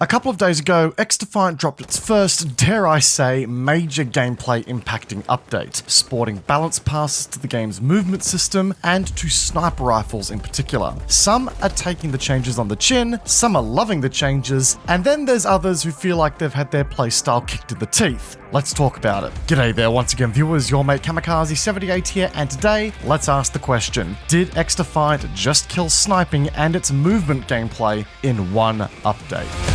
A couple of days ago, XDefiant dropped its first, dare I say, major gameplay impacting update, sporting balance passes to the game's movement system and to sniper rifles in particular. Some are taking the changes on the chin, some are loving the changes, and then there's others who feel like they've had their playstyle kicked in the teeth. Let's talk about it. G'day there once again viewers, your mate Kamikaze78 here, and today, let's ask the question, did XDefiant just kill sniping and its movement gameplay in one update?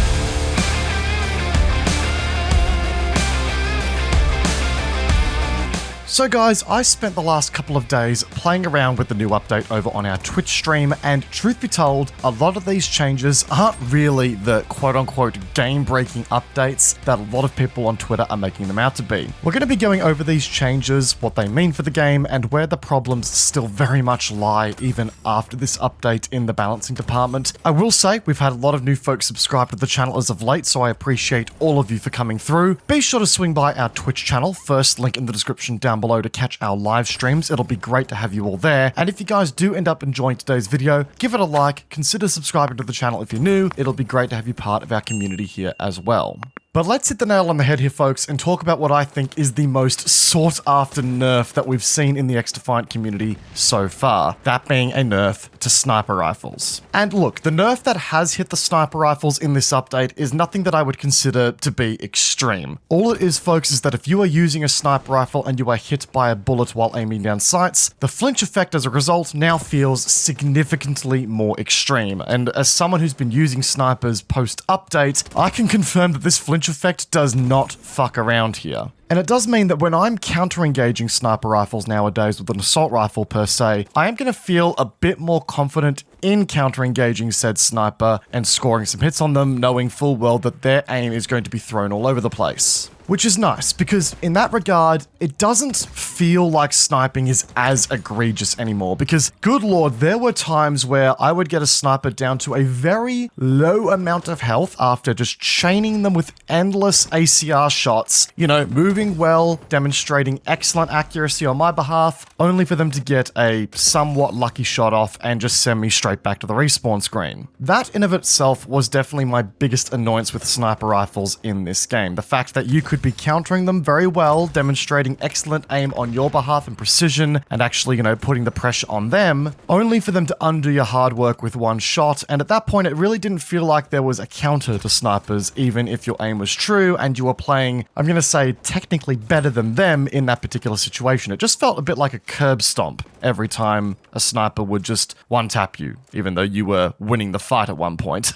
So guys, I spent the last couple of days playing around with the new update over on our Twitch stream, and truth be told, a lot of these changes aren't really the quote-unquote game-breaking updates that a lot of people on Twitter are making them out to be. We're going to be going over these changes, what they mean for the game, and where the problems still very much lie even after this update in the balancing department. I will say, we've had a lot of new folks subscribe to the channel as of late, so I appreciate all of you for coming through. Be sure to swing by our Twitch channel, first link in the description down below to catch our live streams. It'll be great to have you all there. And if you guys do end up enjoying today's video, give it a like, consider subscribing to the channel if you're new. It'll be great to have you part of our community here as well. But let's hit the nail on the head here, folks, and talk about what I think is the most sought-after nerf that we've seen in the XDefiant community so far, that being a nerf to sniper rifles. And look, the nerf that has hit the sniper rifles in this update is nothing that I would consider to be extreme. All it is, folks, is that if you are using a sniper rifle and you are hit by a bullet while aiming down sights, the flinch effect as a result now feels significantly more extreme. And as someone who's been using snipers post-update, I can confirm that this flinch effect does not fuck around here. And it does mean that when I'm counter-engaging sniper rifles nowadays with an assault rifle per se, I am going to feel a bit more confident in counter-engaging said sniper and scoring some hits on them, knowing full well that their aim is going to be thrown all over the place. Which is nice, because in that regard, it doesn't feel like sniping is as egregious anymore, because good lord, there were times where I would get a sniper down to a very low amount of health after just chaining them with endless ACR shots, you know, moving well, demonstrating excellent accuracy on my behalf, only for them to get a somewhat lucky shot off and just send me straight back to the respawn screen. That in of itself was definitely my biggest annoyance with sniper rifles in this game. The fact that you could be countering them very well, demonstrating excellent aim on your behalf and precision, and actually, you know, putting the pressure on them, only for them to undo your hard work with one shot. And at that point, it really didn't feel like there was a counter to snipers, even if your aim was true and you were playing, I'm going to say, technically better than them in that particular situation. It just felt a bit like a curb stomp every time a sniper would just one-tap you, even though you were winning the fight at one point.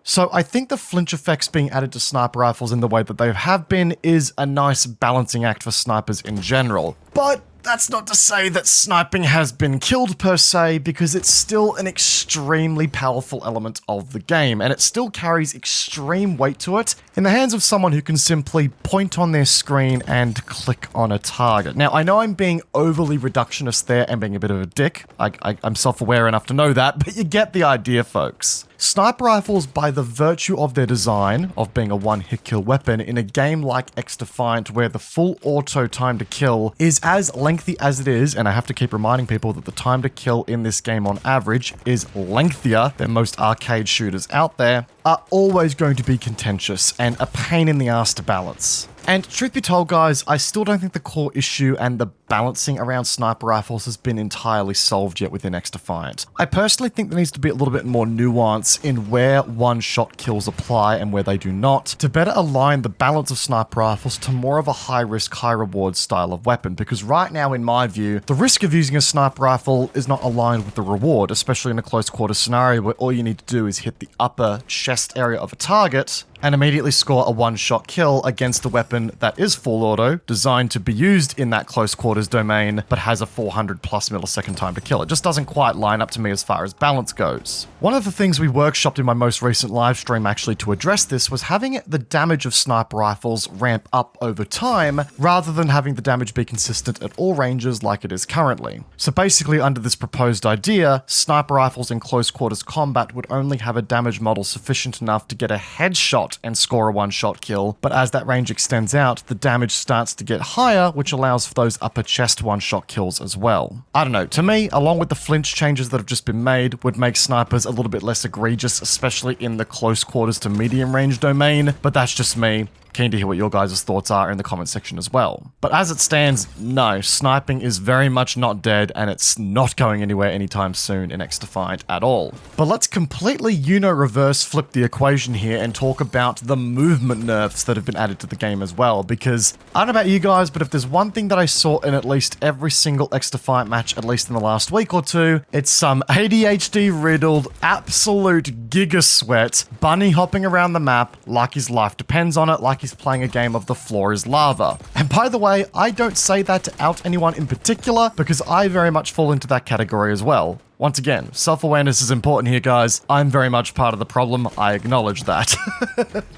So I think the flinch effects being added to sniper rifles in the way that they have been is a nice balancing act for snipers in general. But that's not to say that sniping has been killed per se, because it's still an extremely powerful element of the game, and it still carries extreme weight to it in the hands of someone who can simply point on their screen and click on a target. Now, I know I'm being overly reductionist there and being a bit of a dick. I'm self-aware enough to know that, but you get the idea, folks. Sniper rifles, by the virtue of their design, of being a one-hit kill weapon, in a game like XDefiant, where the full auto time to kill is as lengthy as it is, and I have to keep reminding people that the time to kill in this game on average is lengthier than most arcade shooters out there, are always going to be contentious and a pain in the ass to balance. And truth be told, guys, I still don't think the core issue and the balancing around sniper rifles has been entirely solved yet within XDefiant. I personally think there needs to be a little bit more nuance in where one-shot kills apply and where they do not, to better align the balance of sniper rifles to more of a high-risk, high-reward style of weapon. Because right now, in my view, the risk of using a sniper rifle is not aligned with the reward, especially in a close-quarter scenario where all you need to do is hit the upper chest area of a target and immediately score a one-shot kill against a weapon that is full auto, designed to be used in that close quarters domain, but has a 400 plus millisecond time to kill. It just doesn't quite line up to me as far as balance goes. One of the things we workshopped in my most recent live stream actually to address this was having the damage of sniper rifles ramp up over time, rather than having the damage be consistent at all ranges like it is currently. So basically, under this proposed idea, sniper rifles in close quarters combat would only have a damage model sufficient enough to get a headshot shot and score a one-shot kill, but as that range extends out, the damage starts to get higher, which allows for those upper chest one-shot kills as well. I don't know, to me, along with the flinch changes that have just been made, would make snipers a little bit less egregious, especially in the close quarters to medium range domain, but that's just me. Keen to hear what your guys' thoughts are in the comment section as well. But as it stands, no, sniping is very much not dead, and it's not going anywhere anytime soon in XDefiant at all. But let's completely reverse flip the equation here and talk about the movement nerfs that have been added to the game as well, because I don't know about you guys, but if there's one thing that I saw in at least every single XDefiant match, at least in the last week or two, it's some ADHD-riddled, absolute giga sweat, bunny hopping around the map like his life depends on it, like he's playing a game of the floor is lava. And by the way, I don't say that to out anyone in particular, because I very much fall into that category as well. Once again, self-awareness is important here, guys. I'm very much part of the problem. I acknowledge that.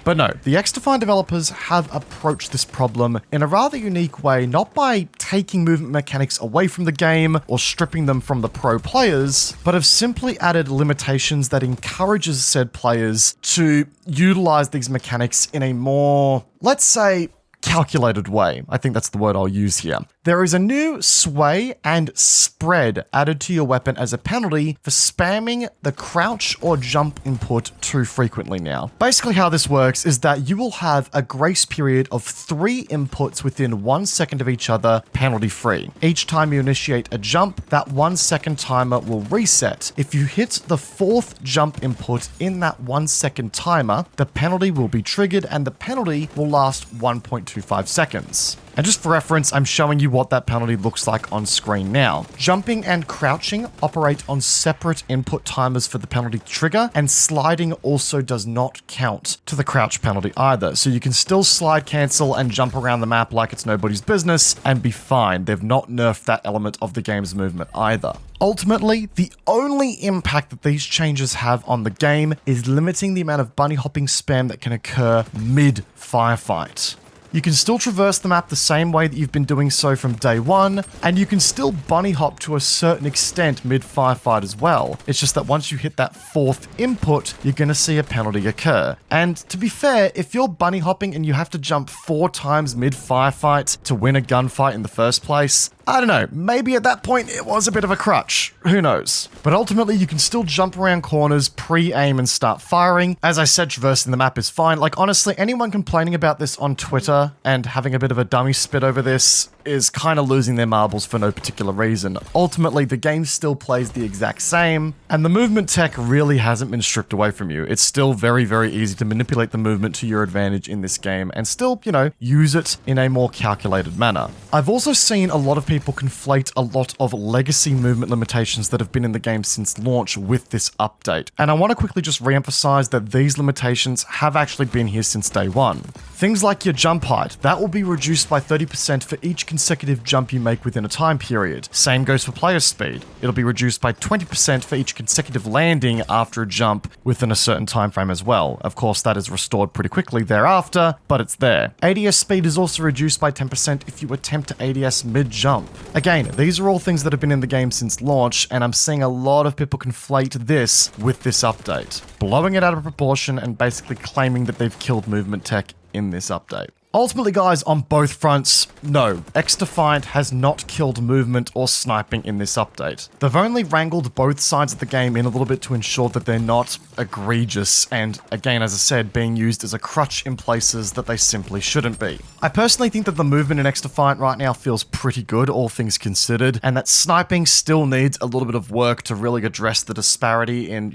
But no, the XDefiant developers have approached this problem in a rather unique way, not by taking movement mechanics away from the game or stripping them from the pro players, but have simply added limitations that encourages said players to utilize these mechanics in a more, let's say, calculated way. I think that's the word I'll use here. There is a new sway and spread added to your weapon as a penalty for spamming the crouch or jump input too frequently now. Basically how this works is that you will have a grace period of 3 inputs within 1 second of each other, penalty free. Each time you initiate a jump, that 1 second timer will reset. If you hit the 4th jump input in that 1 second timer, the penalty will be triggered and the penalty will last 1.25 seconds. And just for reference, I'm showing you what that penalty looks like on screen now. Jumping and crouching operate on separate input timers for the penalty to trigger, and sliding also does not count to the crouch penalty either. So you can still slide cancel and jump around the map like it's nobody's business and be fine. They've not nerfed that element of the game's movement either. Ultimately, the only impact that these changes have on the game is limiting the amount of bunny hopping spam that can occur mid-firefight. You can still traverse the map the same way that you've been doing so from day one, and you can still bunny hop to a certain extent mid-firefight as well. It's just that once you hit that 4th input, you're going to see a penalty occur. And to be fair, if you're bunny hopping and you have to jump 4 times mid-firefight to win a gunfight in the first place, I don't know, maybe at that point it was a bit of a crutch, who knows. But ultimately you can still jump around corners, pre-aim and start firing. As I said, traversing the map is fine. Like honestly, anyone complaining about this on Twitter and having a bit of a dummy spit over this is kind of losing their marbles for no particular reason. Ultimately, the game still plays the exact same, and the movement tech really hasn't been stripped away from you. It's still very, very easy to manipulate the movement to your advantage in this game and still, use it in a more calculated manner. I've also seen a lot of people conflate a lot of legacy movement limitations that have been in the game since launch with this update. And I want to quickly just re-emphasize that these limitations have actually been here since day one. Things like your jump height, that will be reduced by 30% for each consecutive jump you make within a time period. Same goes for player speed. It'll be reduced by 20% for each consecutive landing after a jump within a certain time frame as well. Of course, that is restored pretty quickly thereafter, but it's there. ADS speed is also reduced by 10% if you attempt to ADS mid-jump. Again, these are all things that have been in the game since launch, and I'm seeing a lot of people conflate this with this update, blowing it out of proportion and basically claiming that they've killed movement tech in this update. Ultimately, guys, on both fronts, no, XDefiant has not killed movement or sniping in this update. They've only wrangled both sides of the game in a little bit to ensure that they're not egregious and, again, as I said, being used as a crutch in places that they simply shouldn't be. I personally think that the movement in XDefiant right now feels pretty good, all things considered, and that sniping still needs a little bit of work to really address the disparity in,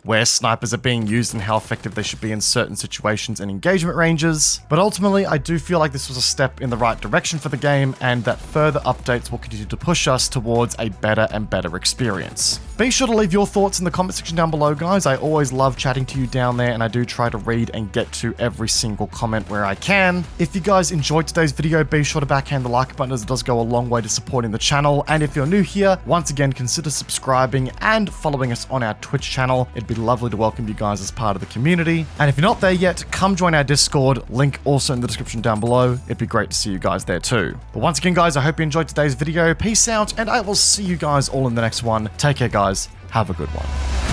where snipers are being used and how effective they should be in certain situations and engagement ranges. But ultimately, I do feel like this was a step in the right direction for the game, and that further updates will continue to push us towards a better and better experience. Be sure to leave your thoughts in the comment section down below, guys. I always love chatting to you down there, and I do try to read and get to every single comment where I can. If you guys enjoyed today's video, be sure to backhand the like button, as it does go a long way to supporting the channel. And if you're new here, once again, consider subscribing and following us on our Twitch channel. It'd be lovely to welcome you guys as part of the community. And if you're not there yet, come join our Discord, link also in the description down below. It'd be great to see you guys there too. But once again, guys, I hope you enjoyed today's video. Peace out, and I will see you guys all in the next one. Take care, guys. Have a good one.